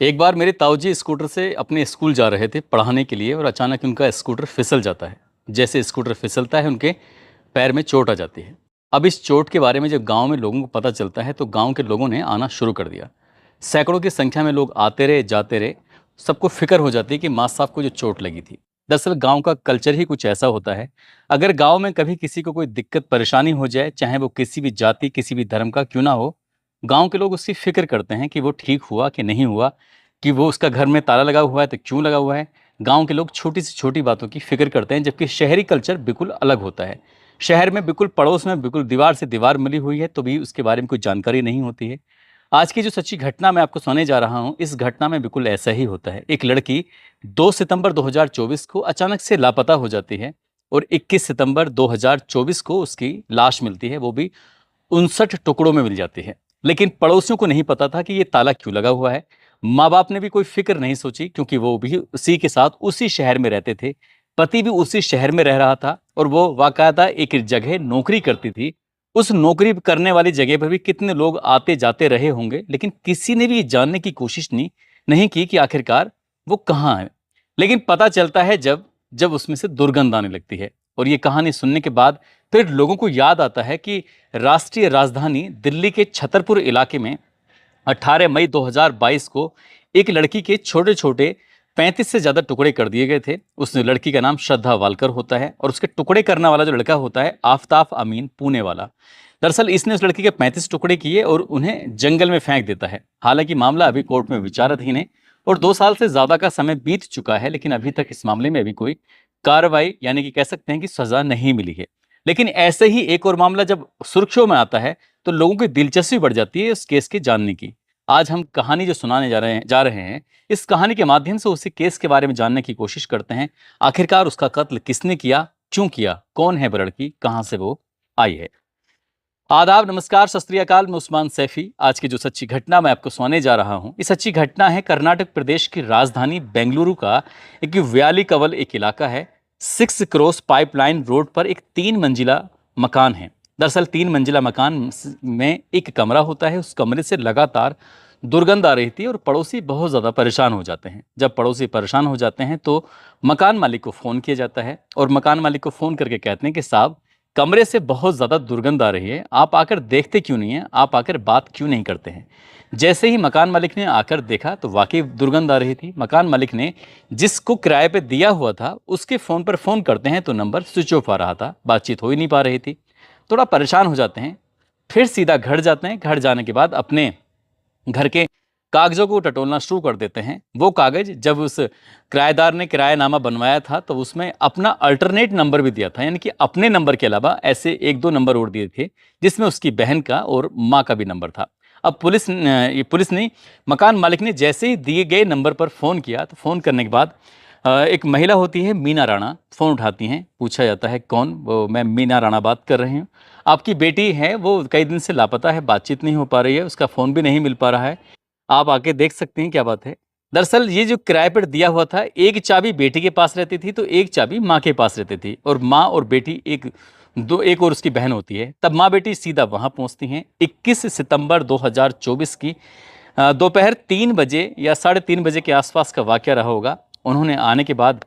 एक बार मेरे ताऊजी स्कूटर से अपने स्कूल जा रहे थे पढ़ाने के लिए और अचानक उनका स्कूटर फिसल जाता है। जैसे स्कूटर फिसलता है उनके पैर में चोट आ जाती है। अब इस चोट के बारे में जब गांव में लोगों को पता चलता है तो गांव के लोगों ने आना शुरू कर दिया। सैकड़ों की संख्या में लोग आते रहे जाते रहे। सबको फिक्र हो जाती है कि माँ साहब को जो चोट लगी थी। दरअसल गांव का कल्चर ही कुछ ऐसा होता है। अगर गांव में कभी किसी को कोई दिक्कत परेशानी हो जाए, चाहे वो किसी भी जाति किसी भी धर्म का क्यों ना हो, गांव के लोग उसकी फिक्र करते हैं कि वो ठीक हुआ कि नहीं हुआ, कि वो उसका घर में ताला लगा हुआ है तो क्यों लगा हुआ है। गांव के लोग छोटी से छोटी बातों की फिक्र करते हैं, जबकि शहरी कल्चर बिल्कुल अलग होता है। शहर में बिल्कुल पड़ोस में बिल्कुल दीवार से दीवार मिली हुई है तो भी उसके बारे में कोई जानकारी नहीं होती है। आज की जो सच्ची घटना मैं आपको सुनाने जा रहा हूँ, इस घटना में बिल्कुल ऐसा ही होता है। एक लड़की 2 सितंबर 2024 को अचानक से लापता हो जाती है और 21 सितंबर 2024 को उसकी लाश मिलती है, वो भी 59 टुकड़ों में मिल जाती है। लेकिन पड़ोसियों को नहीं पता था कि ये ताला क्यों लगा हुआ है। माँ बाप ने भी कोई फिक्र नहीं सोची, क्योंकि वो भी उसी के साथ उसी शहर में रहते थे। पति भी उसी शहर में रह रहा था और वो बाकायदा एक जगह नौकरी करती थी। उस नौकरी करने वाली जगह पर भी कितने लोग आते जाते रहे होंगे, लेकिन किसी ने भी ये जानने की कोशिश नहीं की कि आखिरकार वो कहाँ है। लेकिन पता चलता है जब जब उसमें से दुर्गंध आने लगती है। और ये कहानी सुनने के बाद फिर लोगों को याद आता है कि राष्ट्रीय राजधानी दिल्ली के छतरपुर इलाके में 18 मई 2022 को एक लड़की के छोटे छोटे 35 से ज़्यादा टुकड़े कर दिए गए थे। उस लड़की का नाम श्रद्धा वालकर होता है और उसके टुकड़े करने वाला जो लड़का होता है आफताब अमीन पुणे वाला। दरअसल इसने उस लड़की के 35 टुकड़े किए और उन्हें जंगल में फेंक देता है। हालांकि मामला अभी कोर्ट में विचाराधीन है और 2 साल से ज़्यादा का समय बीत चुका है, लेकिन अभी तक इस मामले में अभी कोई कार्रवाई यानी कि कह सकते हैं कि सजा नहीं मिली है। लेकिन ऐसे ही एक और मामला जब सुर्खियों में आता है तो लोगों की दिलचस्पी बढ़ जाती है इस केस के जानने की। आज हम कहानी जो सुनाने जा रहे हैं, इस कहानी के माध्यम से उसी केस के बारे में जानने की कोशिश करते हैं। आखिरकार उसका कत्ल किसने किया, क्यों किया, कौन है वो लड़की, कहाँ से वो आई है। आदाब, नमस्कार, सत श्री अकाल। मैं उस्मान सैफी। आज की जो सच्ची घटना मैं आपको सुनाने जा रहा हूँ, ये सच्ची घटना है कर्नाटक प्रदेश की राजधानी बेंगलुरु का एक व्याली कवल एक इलाका है। 6 क्रॉस पाइपलाइन रोड पर एक 3 मंजिला मकान है। दरअसल 3 मंजिला मकान में एक कमरा होता है। उस कमरे से लगातार दुर्गंध आ रही थी और पड़ोसी बहुत ज़्यादा परेशान हो जाते हैं। जब पड़ोसी परेशान हो जाते हैं तो मकान मालिक को फ़ोन किया जाता है और मकान मालिक को फ़ोन करके कहते हैं कि साहब, कमरे से बहुत ज़्यादा दुर्गंध आ रही है, आप आकर देखते क्यों नहीं हैं, आप आकर बात क्यों नहीं करते हैं। जैसे ही मकान मालिक ने आकर देखा तो वाकई दुर्गंध आ रही थी। मकान मालिक ने जिसको किराए पे दिया हुआ था उसके फ़ोन पर फ़ोन करते हैं तो नंबर स्विच ऑफ आ रहा था, बातचीत हो ही नहीं पा रही थी। थोड़ा परेशान हो जाते हैं, फिर सीधा घर जाते हैं। घर जाने के बाद अपने घर के कागज़ों को टटोलना शुरू कर देते हैं। वो कागज़ जब उस किराएदार ने किरायानामा बनवाया था तो उसमें अपना अल्टरनेट नंबर भी दिया था, यानी कि अपने नंबर के अलावा ऐसे 1-2 नंबर और दिए थे, जिसमें उसकी बहन का और माँ का भी नंबर था। अब पुलिस ने मकान मालिक ने जैसे ही दिए गए नंबर पर फ़ोन किया तो फ़ोन करने के बाद एक महिला होती है मीना राणा, फ़ोन उठाती हैं। पूछा जाता है कौन? वो मैं मीना राणा बात कर रही हूँ। आपकी बेटी है, वो कई दिन से लापता है, बातचीत नहीं हो पा रही है, उसका फ़ोन भी नहीं मिल पा रहा है, आप आके देख सकती हैं क्या बात है। दरअसल ये जो किराए पर दिया हुआ था, एक चाबी बेटी के पास रहती थी तो एक चाबी माँ के पास रहती थी और माँ और बेटी एक और उसकी बहन होती है। तब माँ बेटी सीधा वहाँ पहुँचती हैं। 21 सितंबर 2024 की दोपहर 3 बजे या साढ़े 3 बजे के आसपास का वाकया रहा होगा। उन्होंने आने के बाद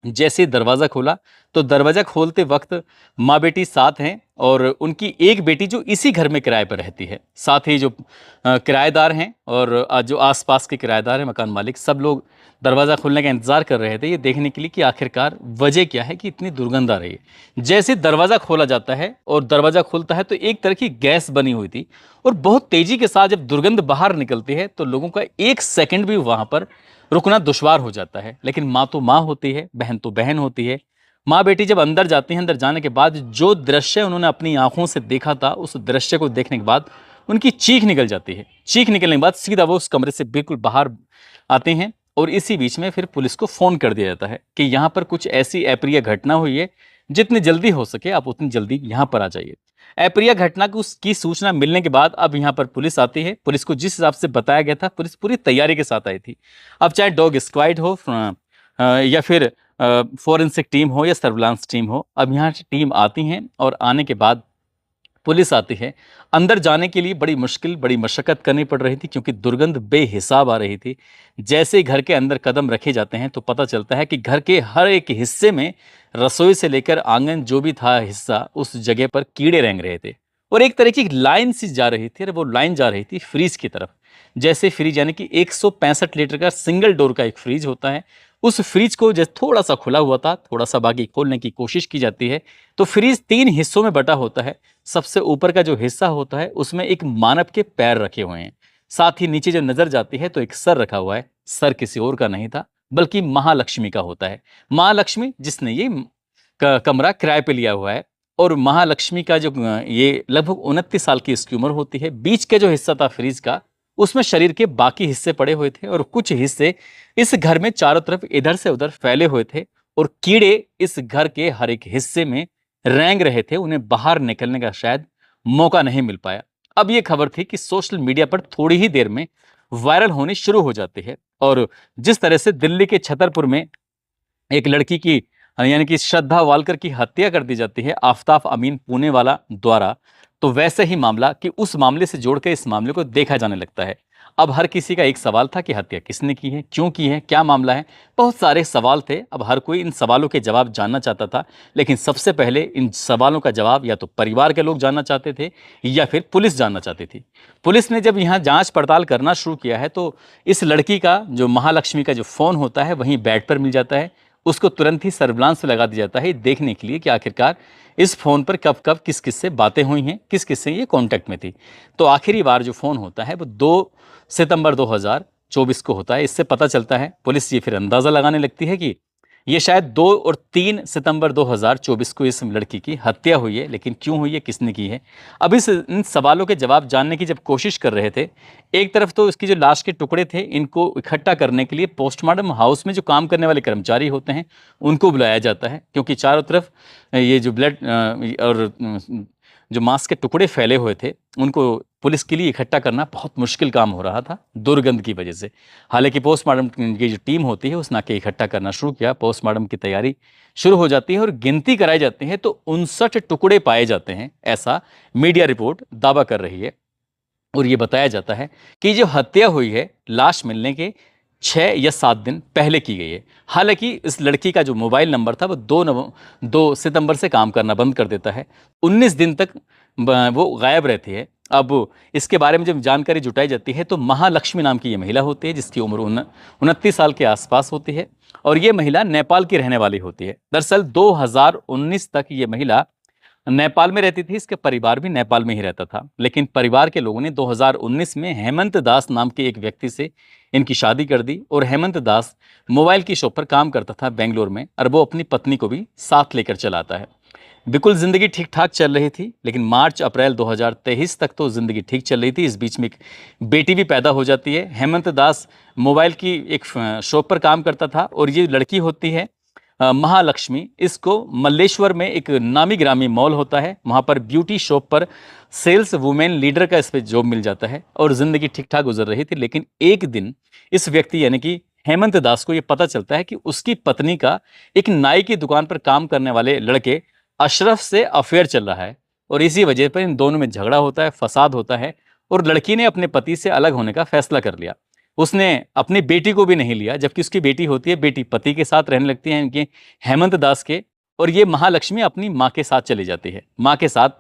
जैसे ही दरवाज़ा खोला तो दरवाज़ा खोलते वक्त माँ बेटी साथ हैं और उनकी एक बेटी जो इसी घर में किराए पर रहती है। साथ ही जो किराएदार हैं और जो आसपास के किराएदार हैं, मकान मालिक, सब लोग दरवाज़ा खोलने का इंतज़ार कर रहे थे ये देखने के लिए कि आखिरकार वजह क्या है कि इतनी दुर्गंध आ रही है। जैसे दरवाज़ा खोला जाता है और दरवाज़ा खुलता है तो एक तरह की गैस बनी हुई थी और बहुत तेज़ी के साथ जब दुर्गंध बाहर निकलती है तो लोगों का 1 सेकंड भी वहाँ पर रुकना दुश्वार हो जाता है। लेकिन माँ तो माँ होती है, बहन तो बहन होती है। माँ बेटी जब अंदर जाती हैं, अंदर जाने के बाद जो दृश्य उन्होंने अपनी आंखों से देखा था, उस दृश्य को देखने के बाद उनकी चीख निकल जाती है। चीख निकलने के बाद सीधा वो उस कमरे से बिल्कुल बाहर आते हैं और इसी बीच में फिर पुलिस को फ़ोन कर दिया जाता है कि यहाँ पर कुछ ऐसी अप्रिय घटना हुई है, जितनी जल्दी हो सके आप उतनी जल्दी यहाँ पर आ जाइए। अप्रिय घटना की उसकी सूचना मिलने के बाद अब यहाँ पर पुलिस आती है। पुलिस को जिस हिसाब से बताया गया था, पुलिस पूरी तैयारी के साथ आई थी। अब चाहे डॉग स्क्वाड हो या फिर फोरेंसिक टीम हो या सर्विलांस टीम हो, अब यहाँ टीम आती हैं और आने के बाद पुलिस आती है। अंदर जाने के लिए बड़ी मुश्किल, बड़ी मशक्कत करनी पड़ रही थी क्योंकि दुर्गंध बेहिसाब आ रही थी। जैसे ही घर के अंदर कदम रखे जाते हैं तो पता चलता है कि घर के हर एक हिस्से में, रसोई से लेकर आंगन जो भी था हिस्सा, उस जगह पर कीड़े रेंग रहे थे। और एक तरह की लाइन सी जा रही थी, और वो लाइन जा रही थी फ्रीज की तरफ। जैसे फ्रीज, यानी कि 165 लीटर का सिंगल डोर का एक फ्रीज होता है, उस फ्रिज को जैसे थोड़ा सा खुला हुआ था, थोड़ा सा बाकी खोलने की कोशिश की जाती है तो फ्रिज 3 हिस्सों में बटा होता है। सबसे ऊपर का जो हिस्सा होता है उसमें एक मानव के पैर रखे हुए हैं। साथ ही नीचे जो नजर जाती है तो एक सर रखा हुआ है। सर किसी और का नहीं था बल्कि महालक्ष्मी का होता है। महालक्ष्मी जिसने ये कमरा किराए पे लिया हुआ है। और महालक्ष्मी का जो ये लगभग 29 साल की इसकी उम्र होती है। बीच के जो हिस्सा था फ्रिज का, उसमें शरीर के बाकी हिस्से पड़े हुए थे और कुछ हिस्से इस घर में चारों तरफ इधर से उधर फैले हुए थे। और कीड़े इस घर के हर एक हिस्से में रेंग रहे थे। उन्हें बाहर निकलने का शायद मौका नहीं मिल पाया। अब ये खबर थी कि सोशल मीडिया पर थोड़ी ही देर में वायरल होनी शुरू हो जाती है। और जिस तरह से दिल्ली के छतरपुर में एक लड़की की, यानी कि श्रद्धा वालकर की हत्या कर दी जाती है आफताब अमीन पुणे वाला द्वारा, तो वैसे ही मामला कि उस मामले से जोड़कर इस मामले को देखा जाने लगता है। अब हर किसी का एक सवाल था कि हत्या किसने की है, क्यों की है, क्या मामला है। बहुत सारे सवाल थे। अब हर कोई इन सवालों के जवाब जानना चाहता था। लेकिन सबसे पहले इन सवालों का जवाब या तो परिवार के लोग जानना चाहते थे या फिर पुलिस जानना चाहती थी। पुलिस ने जब यहाँ जांच पड़ताल करना शुरू किया है तो इस लड़की का जो महालक्ष्मी का जो फ़ोन होता है वहीं बेड पर मिल जाता है। उसको तुरंत ही सर्विलांस लगा दिया जाता है देखने के लिए कि आखिरकार इस फ़ोन पर कब कब किस किस से बातें हुई हैं, किस किस से ये कांटेक्ट में थी। तो आखिरी बार जो फ़ोन होता है वो 2 सितंबर 2024 को होता है। इससे पता चलता है, पुलिस ये फिर अंदाज़ा लगाने लगती है कि ये शायद 2 और 3 सितंबर 2024 को इस लड़की की हत्या हुई है। लेकिन क्यों हुई है, किसने की है, अब इन सवालों के जवाब जानने की जब कोशिश कर रहे थे, एक तरफ तो इसकी जो लाश के टुकड़े थे इनको इकट्ठा करने के लिए पोस्टमार्टम हाउस में जो काम करने वाले कर्मचारी होते हैं उनको बुलाया जाता है। क्योंकि चारों तरफ ये जो ब्लड और जो मांस के टुकड़े फैले हुए थे उनको पुलिस के लिए इकट्ठा करना बहुत मुश्किल काम हो रहा था दुर्गंध की वजह से। हालांकि पोस्टमार्टम की जो टीम होती है उसने आके इकट्ठा करना शुरू किया। पोस्टमार्टम की तैयारी शुरू हो जाती है और गिनती कराई जाती है तो 59 टुकड़े पाए जाते हैं, ऐसा मीडिया रिपोर्ट दावा कर रही है। और ये बताया जाता है कि जो हत्या हुई है लाश मिलने के 6 या 7 दिन पहले की गई है। हालांकि इस लड़की का जो मोबाइल नंबर था वो 2 सितंबर से काम करना बंद कर देता है। 19 दिन तक वो गायब रहती है। अब इसके बारे में जब जानकारी जुटाई जाती है तो महालक्ष्मी नाम की ये महिला होती है जिसकी उम्र 29 साल के आसपास होती है और ये महिला नेपाल की रहने वाली होती है। दरअसल 2019 तक ये महिला नेपाल में रहती थी। इसके परिवार भी नेपाल में ही रहता था। लेकिन परिवार के लोगों ने 2019 में हेमंत दास नाम के एक व्यक्ति से इनकी शादी कर दी और हेमंत दास मोबाइल की शॉप पर काम करता था बेंगलोर में और वो अपनी पत्नी को भी साथ लेकर चलाता है। बिल्कुल ज़िंदगी ठीक ठाक चल रही थी। लेकिन मार्च अप्रैल 2023 तक तो ज़िंदगी ठीक चल रही थी। इस बीच में एक बेटी भी पैदा हो जाती है। हेमंत दास मोबाइल की एक शॉप पर काम करता था और ये लड़की होती है महालक्ष्मी। इसको मल्लेश्वर में एक नामी ग्रामी मॉल होता है, वहाँ पर ब्यूटी शॉप पर सेल्स वुमेन लीडर का इस पर जॉब मिल जाता है और ज़िंदगी ठीक ठाक गुजर रही थी। लेकिन एक दिन इस व्यक्ति यानी कि हेमंत दास को ये पता चलता है कि उसकी पत्नी का एक नाई की दुकान पर काम करने वाले लड़के अशरफ से अफेयर चल रहा है और इसी वजह पर इन दोनों में झगड़ा होता है, फसाद होता है और लड़की ने अपने पति से अलग होने का फैसला कर लिया। उसने अपनी बेटी को भी नहीं लिया, जबकि उसकी बेटी होती है, बेटी पति के साथ रहने लगती है इनके हेमंत दास के। और ये महालक्ष्मी अपनी माँ के साथ चली जाती है। माँ के साथ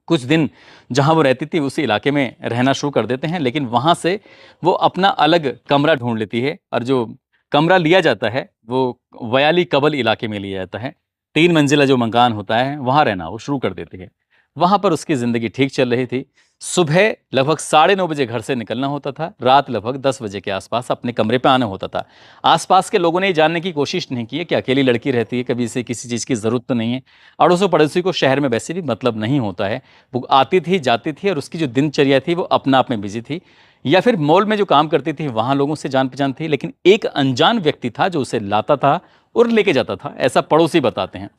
कुछ दिन जहाँ वो रहती थी उसी इलाके में रहना शुरू कर देते हैं। लेकिन वहाँ से वो अपना अलग कमरा ढूंढ लेती है और जो कमरा लिया जाता है वो वयाली कबल इलाके में लिया जाता है। 3 मंजिला जो मकान होता है वहाँ रहना वो शुरू कर देती है। वहाँ पर उसकी ज़िंदगी ठीक चल रही थी। सुबह लगभग 9:30 बजे घर से निकलना होता था, रात लगभग 10 बजे के आसपास अपने कमरे पे आना होता था। आसपास के लोगों ने ये जानने की कोशिश नहीं की है कि अकेली लड़की रहती है, कभी इसे किसी चीज़ की ज़रूरत तो नहीं है। अड़ोसों पड़ोसी को शहर में वैसे भी मतलब नहीं होता है। वो आती थी जाती थी और उसकी जो दिनचर्या थी वो अपना आप में बिजी थी। या फिर मॉल में जो काम करती थी वहाँ लोगों से जान पहचान थी। लेकिन एक अनजान व्यक्ति था जो उसे लाता था और लेके जाता था, ऐसा पड़ोसी बताते हैं।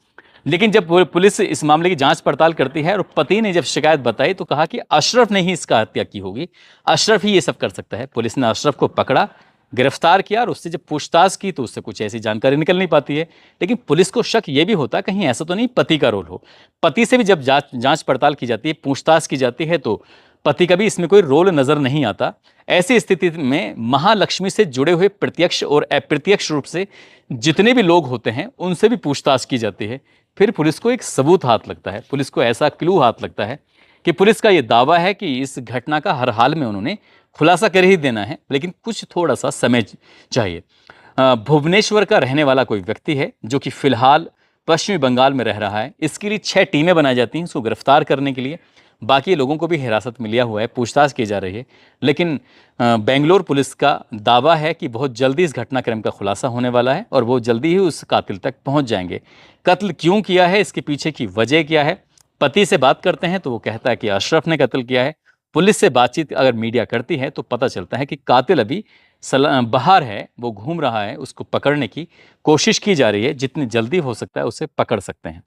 लेकिन जब पुलिस इस मामले की जांच पड़ताल करती है और पति ने जब शिकायत बताई तो कहा कि अशरफ ने ही इसका हत्या की होगी, अशरफ ही ये सब कर सकता है। पुलिस ने अशरफ को पकड़ा गिरफ्तार किया और उससे जब पूछताछ की तो उससे कुछ ऐसी जानकारी निकल नहीं पाती है। लेकिन पुलिस को शक ये भी होता है कहीं ऐसा तो नहीं पति का रोल हो। पति से भी जब जांच पड़ताल की जाती है, पूछताछ की जाती है, तो पति का भी इसमें कोई रोल नजर नहीं आता। ऐसी स्थिति में महालक्ष्मी से जुड़े हुए प्रत्यक्ष और अप्रत्यक्ष रूप से जितने भी लोग होते हैं उनसे भी पूछताछ की जाती है। फिर पुलिस को एक सबूत हाथ लगता है, पुलिस को ऐसा क्लू हाथ लगता है कि पुलिस का यह दावा है कि इस घटना का हर हाल में उन्होंने खुलासा कर ही देना है, लेकिन कुछ थोड़ा सा समय चाहिए। भुवनेश्वर का रहने वाला कोई व्यक्ति है जो कि फिलहाल पश्चिमी बंगाल में रह रहा है। इसके लिए 6 टीमें बनाई जाती हैं उसको गिरफ्तार करने के लिए। बाकी लोगों को भी हिरासत में लिया हुआ है, पूछताछ की जा रही है। लेकिन बेंगलोर पुलिस का दावा है कि बहुत जल्दी इस घटनाक्रम का खुलासा होने वाला है और वो जल्दी ही उस कातिल तक पहुंच जाएंगे। कत्ल क्यों किया है, इसके पीछे की वजह क्या है? पति से बात करते हैं तो वो कहता है कि अशरफ ने कत्ल किया है। पुलिस से बातचीत अगर मीडिया करती है तो पता चलता है कि कातिल अभी बाहर है, वो घूम रहा है, उसको पकड़ने की कोशिश की जा रही है। जितनी जल्दी हो सकता है उसे पकड़ सकते हैं।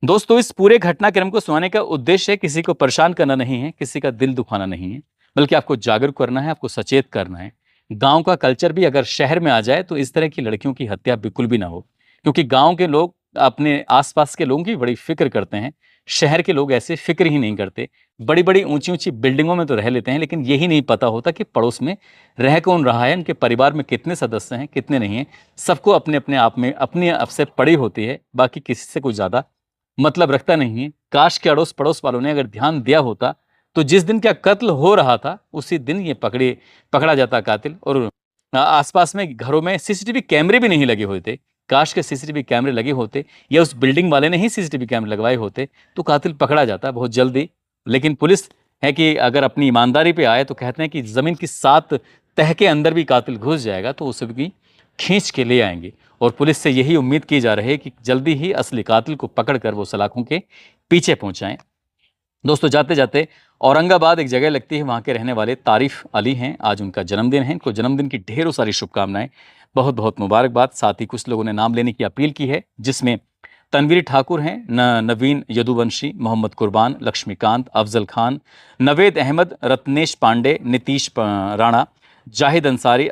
दोस्तों, इस पूरे घटनाक्रम को सुनाने का उद्देश्य किसी को परेशान करना नहीं है, किसी का दिल दुखाना नहीं है, बल्कि आपको जागरूक करना है, आपको सचेत करना है। गांव का कल्चर भी अगर शहर में आ जाए तो इस तरह की लड़कियों की हत्या बिल्कुल भी ना हो, क्योंकि गांव के लोग अपने आसपास के लोगों की बड़ी फिक्र करते हैं। शहर के लोग ऐसे फिक्र ही नहीं करते। बड़ी बड़ी ऊंची ऊंची बिल्डिंगों में तो रह लेते हैं, लेकिन यही नहीं पता होता कि पड़ोस में रह कौन रहा है, उनके परिवार में कितने सदस्य हैं, कितने नहीं हैं। सबको अपने अपने आप में अपनी आप से पड़ी होती है, बाकी किसी से कुछ ज़्यादा मतलब रखता नहीं है। काश के अड़ोस पड़ोस वालों ने अगर ध्यान दिया होता तो जिस दिन क्या कत्ल हो रहा था उसी दिन ये पकड़ा जाता कातिल। और आसपास में घरों में सीसीटीवी कैमरे भी नहीं लगे हुए थे। काश के सीसीटीवी कैमरे लगे होते या उस बिल्डिंग वाले ने ही सीसीटीवी कैमरे लगवाए होते तो कातिल पकड़ा जाता बहुत जल्दी। लेकिन पुलिस है कि अगर अपनी ईमानदारी पे आए तो कहते हैं कि ज़मीन की 7 तह के अंदर भी कातिल घुस जाएगा तो उसे भी खींच के ले आएंगे। और पुलिस से यही उम्मीद की जा रही है कि जल्दी ही असली कातिल को पकड़कर वो सलाखों के पीछे पहुंचाएं। दोस्तों, जाते जाते औरंगाबाद एक जगह लगती है, वहाँ के रहने वाले तारिफ अली हैं, आज उनका जन्मदिन है। इनको जन्मदिन की ढेरों सारी शुभकामनाएं, बहुत बहुत मुबारकबाद। साथ ही कुछ लोगों ने नाम लेने की अपील की है, जिसमें तनवीर ठाकुर हैं, नवीन यदुवंशी, मोहम्मद कुर्बान, लक्ष्मीकांत, अफजल खान, नवेद अहमद, रत्नेश पांडे, नीतीश राणा, जाहिद अंसारी,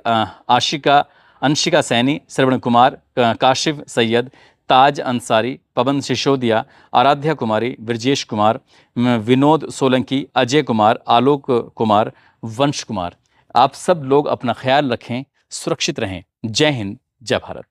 अंशिका सैनी, श्रवण कुमार, काशिफ सैयद, ताज अंसारी, पवन सिसोदिया, आराध्या कुमारी, ब्रजेश कुमार, विनोद सोलंकी, अजय कुमार, आलोक कुमार, वंश कुमार। आप सब लोग अपना ख्याल रखें, सुरक्षित रहें। जय हिंद, जय भारत।